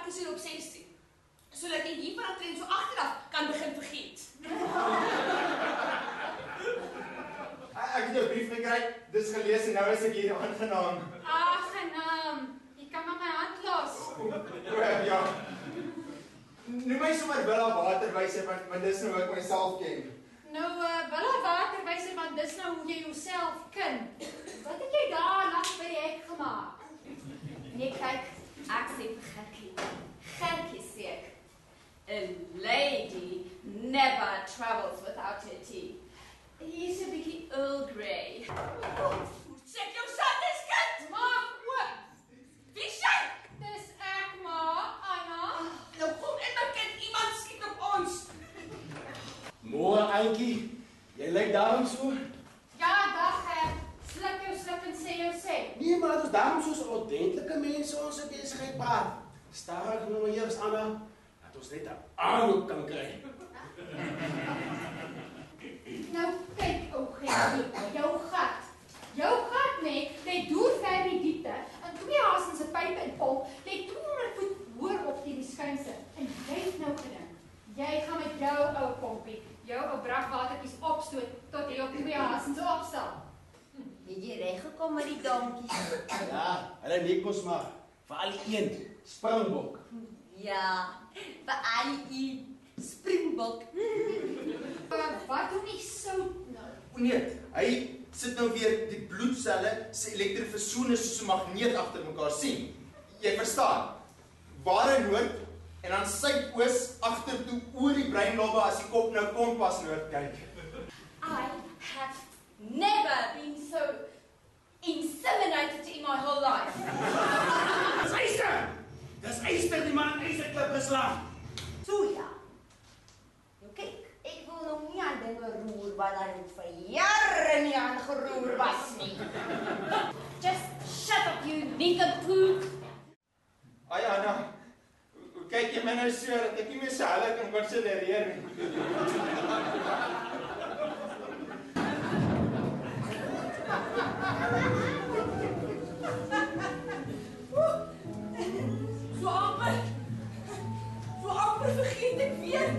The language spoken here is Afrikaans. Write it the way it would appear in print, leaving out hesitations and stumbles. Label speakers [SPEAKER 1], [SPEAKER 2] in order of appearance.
[SPEAKER 1] prakties hier op 16. Sodat jy hier van tren so agteraf kan begin vergeet.
[SPEAKER 2] Ek het jou brief gekry, dis gelees en nou is ek hier aangenaam.
[SPEAKER 3] Aangenaam. Jy kan maar my hand los.
[SPEAKER 2] Ja. Noem my sommer Willa Waterwyser, want dis nou hoe ek myself ken.
[SPEAKER 3] Nou, Willa Waterwyser, want dis nou hoe jy jouself ken. Wat het jy daar langs by die hek gemaak?
[SPEAKER 4] Nee, kyk, ek sê vir Gertjie. Gertjie sê ek. A lady never travels without her tea. Hier's 'n bietjie Earl Grey.
[SPEAKER 1] Sê jou sandeskind!
[SPEAKER 3] Maak oop!
[SPEAKER 1] Wie sê?
[SPEAKER 3] Dis ek, ma, Anna.
[SPEAKER 1] Nou kom in my kind, iemand skiet op ons.
[SPEAKER 5] Môre, Antjie. Jy lyk daarom so.
[SPEAKER 3] Ja, dag, sluk jou slip en sê jou sê.
[SPEAKER 5] Nee, maar dat ons daarom soos ordentlike mense ons besigheid praat. Stadig nou eers, Anna, dat ons net 'n aanloop kan kry.
[SPEAKER 3] Nou, kyk, ou Gertjie, jou gat. Jou gat, nee, lê deur ver in die diepte, en 2 hasens se pype en pomp, lê 200 voet hoër op teen die skuinse. En jy het nou gedink, jy gaan met jou ou pompie, jou ou bragwatertjies opstoot, tot jy op 2 hasens opstel.
[SPEAKER 4] Het jy reg gekom met die donkies?
[SPEAKER 5] Ja, hulle net kos maar. Vir al die een, Springbok.
[SPEAKER 4] Ja, vir al die Springbok.
[SPEAKER 3] Wat doen die sout nou?
[SPEAKER 2] O nee, hy sit nou weer die bloedselle se elektrofisone soos 'n magneet agter mekaar sien. Jy verstaan? Ware noord en dan suidoos agtertoe oor die breinlobbe as die kop nou kompas noord kyk.
[SPEAKER 4] I have never been so inseminated in my whole life.
[SPEAKER 5] Dis Eyster! Dis Eyster die man in Eysterklip geslaan.
[SPEAKER 4] So ja. Nou kyk, ek wil nog nie aan dinge roer wat daar nog vir jare nie aangeroer was nie. Just shut up, you nincompoop.
[SPEAKER 2] Ai Anna, hoe kyk jy my nou so dat ek nie meer so helle kan konsidereer nie.
[SPEAKER 1] So amper vergeet ek weer.